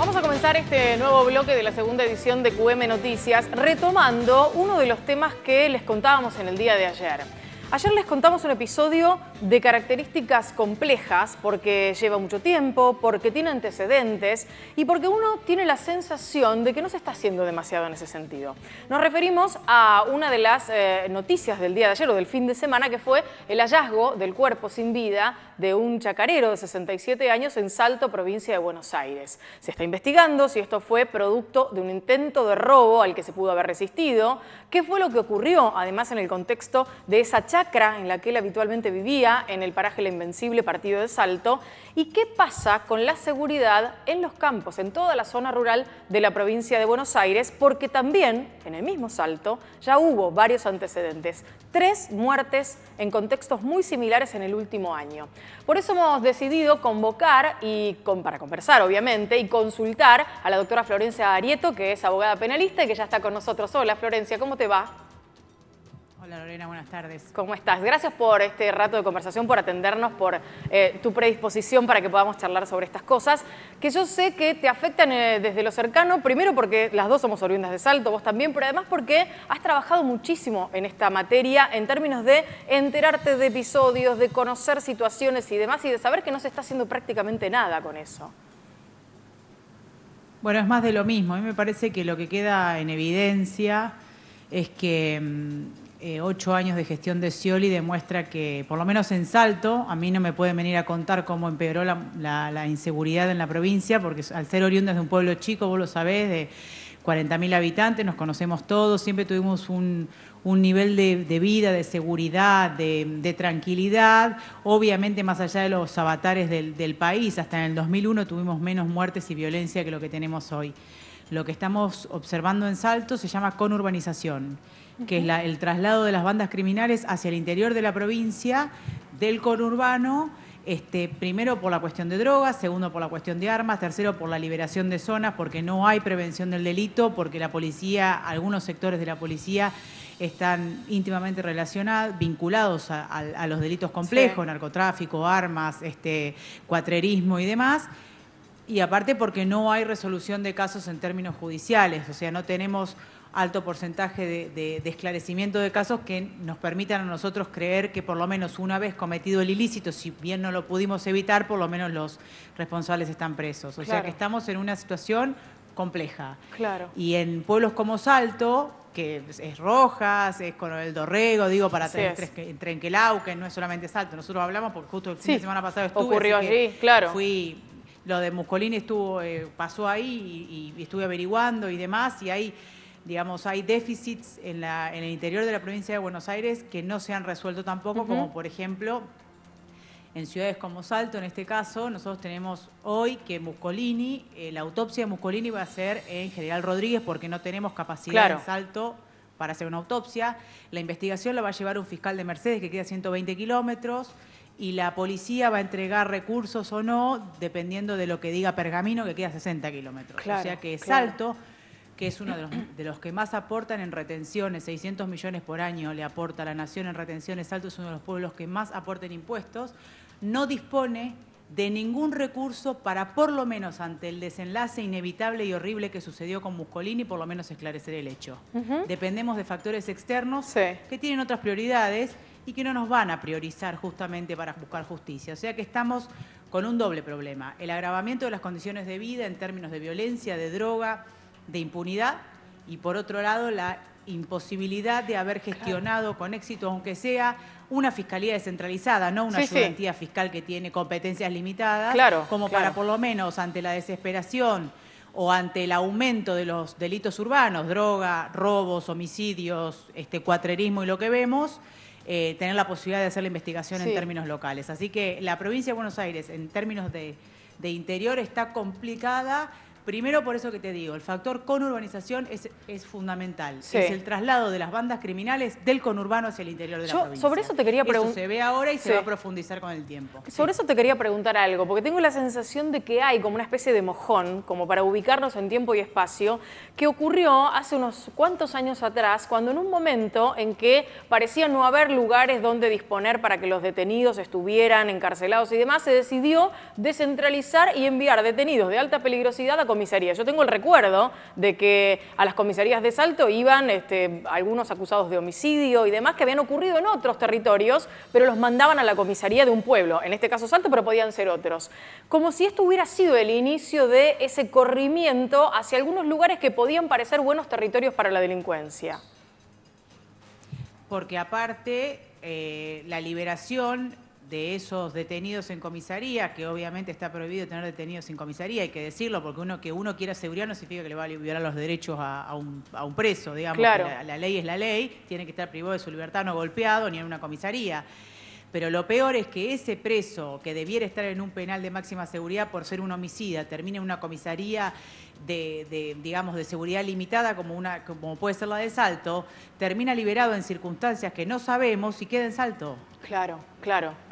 Vamos a comenzar este nuevo bloque de la segunda edición de QM Noticias, retomando uno de los temas que les contábamos en el día de ayer. Ayer les contamos un episodio de características complejas porque lleva mucho tiempo, porque tiene antecedentes y porque uno tiene la sensación de que no se está haciendo demasiado en ese sentido. Nos referimos a una de las noticias del día de ayer o del fin de semana, que fue el hallazgo del cuerpo sin vida de un chacarero de 67 años en Salto, provincia de Buenos Aires. Se está investigando si esto fue producto de un intento de robo al que se pudo haber resistido, qué fue lo que ocurrió, además en el contexto de esa chacra en la que él habitualmente vivía, en el paraje La Invencible, partido de Salto, y qué pasa con la seguridad en los campos, en toda la zona rural de la provincia de Buenos Aires, porque también en el mismo Salto ya hubo varios antecedentes, 3 muertes en contextos muy similares en el último año. Por eso hemos decidido convocar, para conversar obviamente, y consultar a la doctora Florencia Arieto, que es abogada penalista y que ya está con nosotros. Hola Florencia, ¿cómo te va? Hola Lorena, buenas tardes. ¿Cómo estás? Gracias por este rato de conversación, por atendernos, por tu predisposición para que podamos charlar sobre estas cosas, que yo sé que te afectan desde lo cercano, primero porque las dos somos oriundas de Salto, vos también, pero además porque has trabajado muchísimo en esta materia en términos de enterarte de episodios, de conocer situaciones y demás, y de saber que no se está haciendo prácticamente nada con eso. Bueno, es más de lo mismo. A mí me parece que lo que queda en evidencia es que 8 años de gestión de Scioli demuestra que, por lo menos en Salto, a mí no me pueden venir a contar cómo empeoró la inseguridad en la provincia, porque al ser oriundas de un pueblo chico, vos lo sabés, de 40.000 habitantes, nos conocemos todos, siempre tuvimos un nivel de vida, de seguridad, de tranquilidad, obviamente más allá de los avatares del país. Hasta en el 2001 tuvimos menos muertes y violencia que lo que tenemos hoy. Lo que estamos observando en Salto se llama conurbanización, que es el traslado de las bandas criminales hacia el interior de la provincia, del conurbano, primero por la cuestión de drogas, segundo por la cuestión de armas, tercero por la liberación de zonas, porque no hay prevención del delito, porque la policía, algunos sectores de la policía están íntimamente relacionados, vinculados a los delitos complejos, sí, narcotráfico, armas, cuatrerismo y demás. Y aparte porque no hay resolución de casos en términos judiciales, o sea, no tenemos alto porcentaje de esclarecimiento de casos que nos permitan a nosotros creer que por lo menos una vez cometido el ilícito, si bien no lo pudimos evitar, por lo menos los responsables están presos. O sea que estamos en una situación compleja. Claro. Y en pueblos como Salto, que es Rojas, es Coronel Dorrego, digo, para tener Trenquelauquen, no es solamente Salto. Nosotros hablamos porque justo el fin de semana pasado estuve. Ocurrió allí, claro. Lo de Muscolini pasó ahí y estuve averiguando y demás, y hay déficits en el interior de la provincia de Buenos Aires que no se han resuelto tampoco, como por ejemplo en ciudades como Salto, en este caso, nosotros tenemos hoy que Muscolini, la autopsia de Muscolini va a ser en General Rodríguez porque no tenemos capacidad en Salto para hacer una autopsia. La investigación la va a llevar un fiscal de Mercedes que queda a 120 kilómetros. Y la policía va a entregar recursos o no, dependiendo de lo que diga Pergamino, que queda a 60 kilómetros. O sea que Salto, que es uno de los que más aportan en retenciones, 600 millones por año le aporta a la nación en retenciones, Salto es uno de los pueblos que más aporta en impuestos, no dispone de ningún recurso para, por lo menos ante el desenlace inevitable y horrible que sucedió con Muscolini, por lo menos esclarecer el hecho. Dependemos de factores externos que tienen otras prioridades y que no nos van a priorizar justamente para buscar justicia. O sea que estamos con un doble problema: el agravamiento de las condiciones de vida en términos de violencia, de droga, de impunidad, y por otro lado la imposibilidad de haber gestionado con éxito, aunque sea una fiscalía descentralizada, no una ayudantía fiscal que tiene competencias limitadas, como para por lo menos ante la desesperación o ante el aumento de los delitos urbanos, droga, robos, homicidios, cuatrerismo y lo que vemos, tener la posibilidad de hacer la investigación en términos locales. Así que la provincia de Buenos Aires, en términos de interior, está complicada. Primero, por eso que te digo, el factor conurbanización es fundamental. Es el traslado de las bandas criminales del conurbano hacia el interior de la provincia. Sobre eso te quería preguntar. Eso se ve ahora y se va a profundizar con el tiempo. Sobre eso te quería preguntar algo, porque tengo la sensación de que hay como una especie de mojón, como para ubicarnos en tiempo y espacio, que ocurrió hace unos cuantos años atrás, cuando en un momento en que parecía no haber lugares donde disponer para que los detenidos estuvieran encarcelados y demás, se decidió descentralizar y enviar detenidos de alta peligrosidad a comisaría. Yo tengo el recuerdo de que a las comisarías de Salto iban algunos acusados de homicidio y demás que habían ocurrido en otros territorios, pero los mandaban a la comisaría de un pueblo, en este caso Salto, pero podían ser otros. Como si esto hubiera sido el inicio de ese corrimiento hacia algunos lugares que podían parecer buenos territorios para la delincuencia. Porque aparte, la liberación de esos detenidos en comisaría, que obviamente está prohibido tener detenidos en comisaría, hay que decirlo, porque que uno quiera seguridad no significa que le va a violar los derechos a un preso, digamos. Claro. Que la ley es la ley, tiene que estar privado de su libertad, no golpeado ni en una comisaría. Pero lo peor es que ese preso que debiera estar en un penal de máxima seguridad por ser un homicida, termine en una comisaría digamos, de seguridad limitada como puede ser la de Salto, termina liberado en circunstancias que no sabemos y queda en Salto. Claro,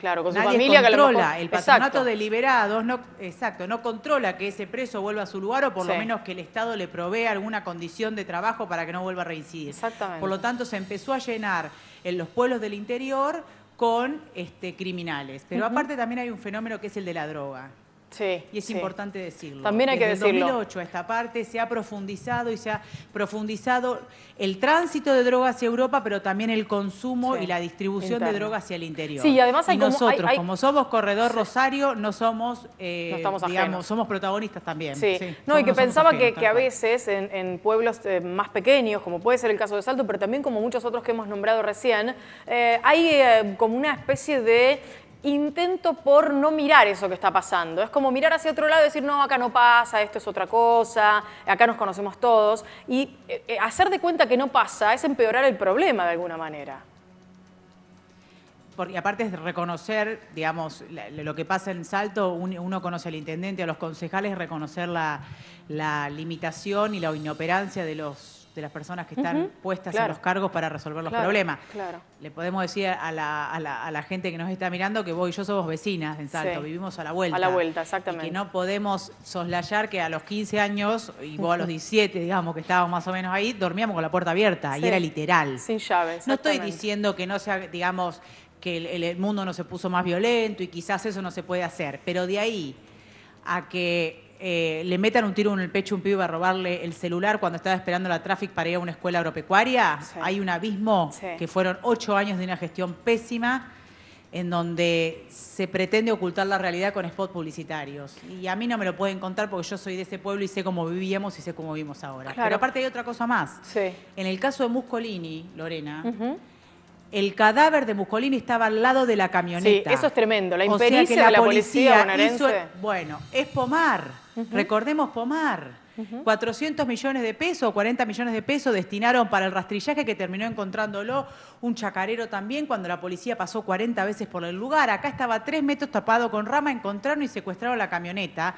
con su Nadie familia. controla, el patronato Exacto. de liberados no controla que ese preso vuelva a su lugar o por lo menos que el Estado le provea alguna condición de trabajo para que no vuelva a reincidir. Exactamente. Por lo tanto, se empezó a llenar en los pueblos del interior con criminales. Pero aparte también hay un fenómeno que es el de la droga. Sí, y es importante decirlo. También hay que decirlo. Desde el 2008 a esta parte se ha profundizado el tránsito de drogas hacia Europa, pero también el consumo y la distribución de drogas hacia el interior. Sí, y además hay nosotros, como somos Corredor Rosario, no somos, digamos, somos protagonistas también. Sí. Sí, no, y que pensaba ajenos, que a veces en pueblos más pequeños, como puede ser el caso de Salto, pero también como muchos otros que hemos nombrado recién, hay como una especie de intento por no mirar eso que está pasando. Es como mirar hacia otro lado y decir, no, acá no pasa, esto es otra cosa, acá nos conocemos todos. Y hacer de cuenta que no pasa es empeorar el problema de alguna manera. Porque aparte es reconocer, digamos, lo que pasa en Salto, uno conoce al intendente, a los concejales, reconocer la limitación y la inoperancia de las personas que están puestas en los cargos para resolver los problemas. Claro. Le podemos decir a la gente que nos está mirando que vos y yo somos vecinas en Salto, vivimos a la vuelta. A la vuelta, exactamente. Y que no podemos soslayar que a los 15 años, y vos a los 17, digamos, que estábamos más o menos ahí, dormíamos con la puerta abierta, y era literal. Sin llave, no estoy diciendo que no sea, digamos, que el mundo no se puso más violento y quizás eso no se puede hacer, pero de ahí a que le metan un tiro en el pecho a un pibe a robarle el celular cuando estaba esperando la tráfico para ir a una escuela agropecuaria, hay un abismo que fueron 8 años de una gestión pésima en donde se pretende ocultar la realidad con spots publicitarios. Y a mí no me lo pueden contar porque yo soy de ese pueblo y sé cómo vivíamos y sé cómo vivimos ahora. Pero aparte hay otra cosa más. En el caso de Muscolini, Lorena, el cadáver de Muscolini estaba al lado de la camioneta. Sí, eso es tremendo. La impericia de la policía bonaerense. Bueno, es Pomar. Recordemos Pomar. 400 millones de pesos, 40 millones de pesos destinaron para el rastrillaje que terminó encontrándolo un chacarero también cuando la policía pasó 40 veces por el lugar. Acá estaba 3 metros tapado con rama, encontraron y secuestraron la camioneta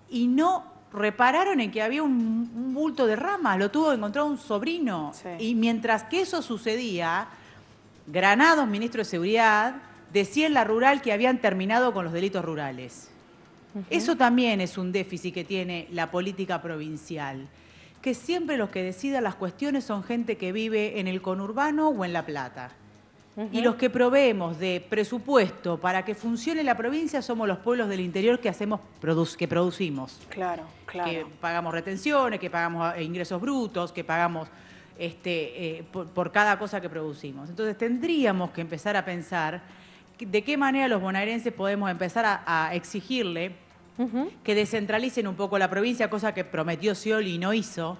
y no repararon en que había un bulto de ramas, lo tuvo que encontrar un sobrino. Y mientras que eso sucedía, Granados, ministro de Seguridad, decía en la rural que habían terminado con los delitos rurales. Eso también es un déficit que tiene la política provincial, que siempre los que decidan las cuestiones son gente que vive en el conurbano o en La Plata. Y los que proveemos de presupuesto para que funcione la provincia somos los pueblos del interior que producimos. Claro. Que pagamos retenciones, que pagamos ingresos brutos, que pagamos por cada cosa que producimos. Entonces tendríamos que empezar a pensar de qué manera los bonaerenses podemos empezar a exigirle que descentralicen un poco la provincia, cosa que prometió Scioli y no hizo,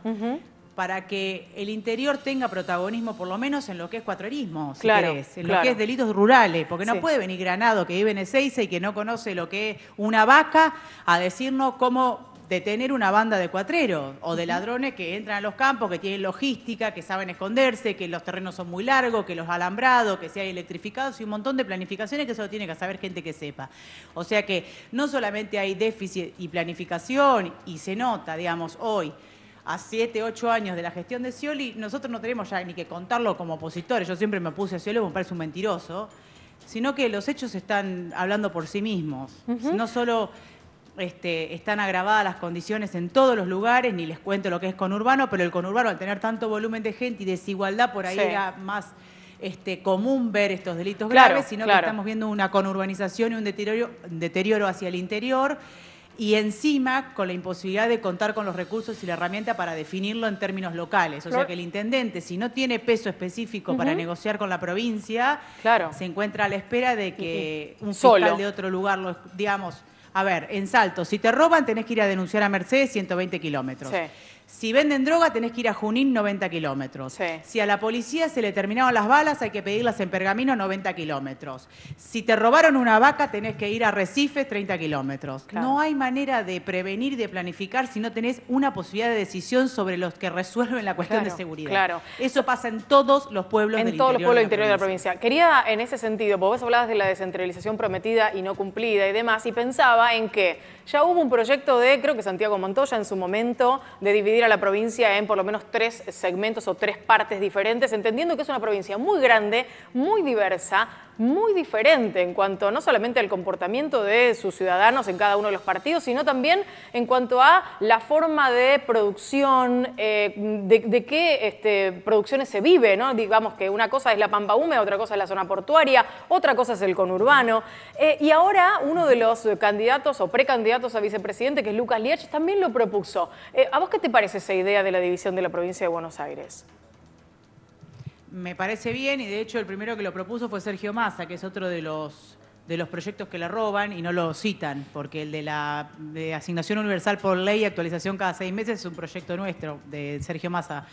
para que el interior tenga protagonismo, por lo menos en lo que es cuatrerismo, si querés, en lo que es delitos rurales, porque no puede venir Granado, que vive en Ezeiza y que no conoce lo que es una vaca, a decirnos cómo detener una banda de cuatreros o de ladrones que entran a los campos, que tienen logística, que saben esconderse, que los terrenos son muy largos, que los alambrados, que se hay electrificados y un montón de planificaciones que solo tiene que saber gente que sepa. O sea que no solamente hay déficit y planificación y se nota, digamos, hoy, a 7, 8 años de la gestión de Scioli, nosotros no tenemos ya ni que contarlo como opositores, yo siempre me puse a Scioli, me parece un mentiroso, sino que los hechos están hablando por sí mismos. No solo están agravadas las condiciones en todos los lugares, ni les cuento lo que es conurbano, pero el conurbano al tener tanto volumen de gente y desigualdad, por ahí era más común ver estos delitos graves, sino que estamos viendo una conurbanización y un deterioro hacia el interior, y encima con la imposibilidad de contar con los recursos y la herramienta para definirlo en términos locales. O sea que el intendente, si no tiene peso específico para negociar con la provincia, se encuentra a la espera de que un fiscal de otro lugar, digamos, a ver, en Salto, si te roban tenés que ir a denunciar a Mercedes 120 kilómetros. Si venden droga, tenés que ir a Junín 90 kilómetros. Si a la policía se le terminaron las balas, hay que pedirlas en Pergamino 90 kilómetros. Si te robaron una vaca, tenés que ir a Recife 30 kilómetros. No hay manera de prevenir y de planificar si no tenés una posibilidad de decisión sobre los que resuelven la cuestión de seguridad. Eso pasa en todos los pueblos del interior. En todos los pueblos interior de la provincia. Quería, en ese sentido, porque vos hablabas de la descentralización prometida y no cumplida y demás, y pensaba en que ya hubo un proyecto de, creo que Santiago Montoya en su momento, de dividir a la provincia en por lo menos 3 segmentos o 3 partes diferentes, entendiendo que es una provincia muy grande, muy diversa, muy diferente en cuanto no solamente al comportamiento de sus ciudadanos en cada uno de los partidos, sino también en cuanto a la forma de producción, de qué producciones se vive, ¿no? Digamos que una cosa es la pampa húmeda, otra cosa es la zona portuaria, otra cosa es el conurbano. Y ahora uno de los candidatos o precandidatos a vicepresidente, que es Lucas Liech, también lo propuso. ¿A vos qué te parece esa idea de la división de la provincia de Buenos Aires? Me parece bien, y de hecho el primero que lo propuso fue Sergio Massa, que es otro de los proyectos que le roban y no lo citan, porque el de asignación universal por ley, actualización cada 6 meses, es un proyecto nuestro, de Sergio Massa.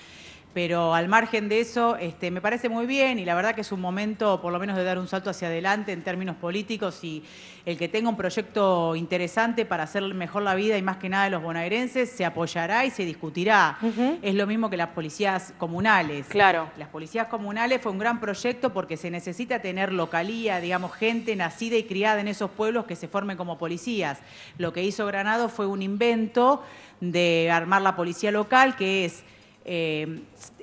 Pero al margen de eso, me parece muy bien, y la verdad que es un momento por lo menos de dar un salto hacia adelante en términos políticos, y el que tenga un proyecto interesante para hacer mejor la vida y más que nada de los bonaerenses se apoyará y se discutirá. Es lo mismo que las policías comunales. Las policías comunales fue un gran proyecto porque se necesita tener localía, digamos, gente nacida y criada en esos pueblos que se formen como policías. Lo que hizo Granado fue un invento de armar la policía local, que es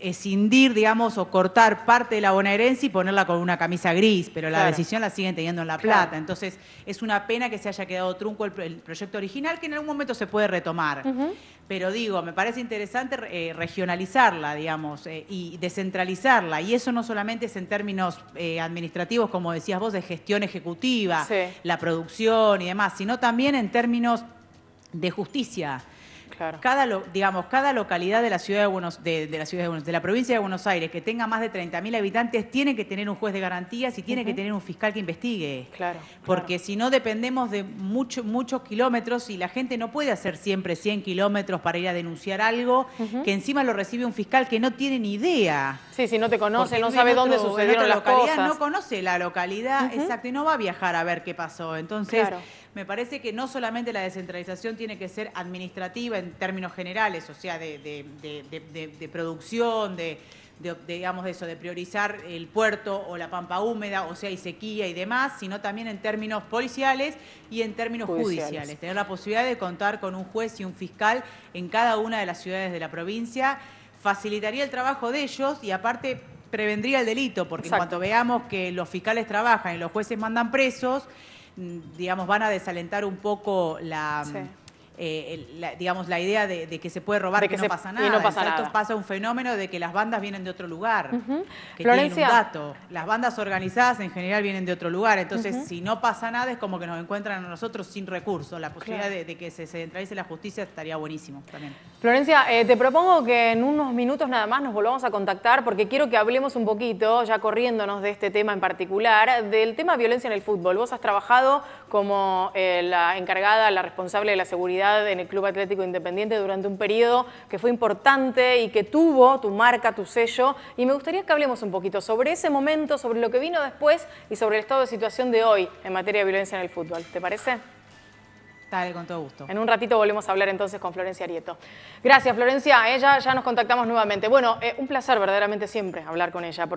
escindir, digamos, o cortar parte de la bonaerense y ponerla con una camisa gris, pero la decisión la siguen teniendo en La Plata. Entonces, es una pena que se haya quedado trunco el proyecto original, que en algún momento se puede retomar. Pero digo, me parece interesante regionalizarla, digamos, y descentralizarla. Y eso no solamente es en términos administrativos, como decías vos, de gestión ejecutiva, la producción y demás, sino también en términos de justicia. Cada localidad de la provincia de Buenos Aires que tenga más de 30.000 habitantes tiene que tener un juez de garantías y tiene que tener un fiscal que investigue. Porque si no dependemos de muchos kilómetros y la gente no puede hacer siempre 100 kilómetros para ir a denunciar algo que encima lo recibe un fiscal que no tiene ni idea. Si no te conoce, no sabe dónde sucedieron las cosas. No conoce la localidad, exacto, y no va a viajar a ver qué pasó. Entonces, me parece que no solamente la descentralización tiene que ser administrativa en términos generales, o sea, de producción, digamos eso, de priorizar el puerto o la pampa húmeda, o sea, y sequía y demás, sino también en términos policiales y en términos judiciales. Tener la posibilidad de contar con un juez y un fiscal en cada una de las ciudades de la provincia facilitaría el trabajo de ellos y aparte prevendría el delito, porque en cuanto veamos que los fiscales trabajan y los jueces mandan presos, digamos, van a desalentar un poco digamos, la idea de que se puede robar, que no pasa nada. En Salto pasa un fenómeno de que las bandas vienen de otro lugar, que tienen un dato. Las bandas organizadas en general vienen de otro lugar, entonces si no pasa nada es como que nos encuentran a nosotros sin recursos. La posibilidad de que se centralice la justicia estaría buenísimo también. Florencia, te propongo que en unos minutos nada más nos volvamos a contactar porque quiero que hablemos un poquito, ya corriéndonos de este tema en particular, del tema violencia en el fútbol. Vos has trabajado como la encargada, la responsable de la seguridad en el Club Atlético Independiente durante un periodo que fue importante y que tuvo tu marca, tu sello, y me gustaría que hablemos un poquito sobre ese momento, sobre lo que vino después y sobre el estado de situación de hoy en materia de violencia en el fútbol. ¿Te parece? Dale, con todo gusto. En un ratito volvemos a hablar entonces con Florencia Arieto. Gracias, Florencia. Ya nos contactamos nuevamente. Bueno, un placer verdaderamente siempre hablar con ella,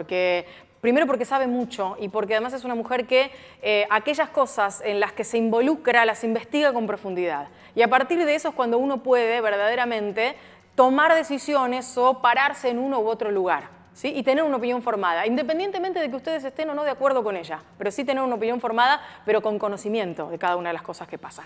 primero porque sabe mucho y porque además es una mujer que aquellas cosas en las que se involucra las investiga con profundidad. Y a partir de eso es cuando uno puede verdaderamente tomar decisiones o pararse en uno u otro lugar, ¿sí? Y tener una opinión formada, independientemente de que ustedes estén o no de acuerdo con ella, pero sí tener una opinión formada, pero con conocimiento de cada una de las cosas que pasan.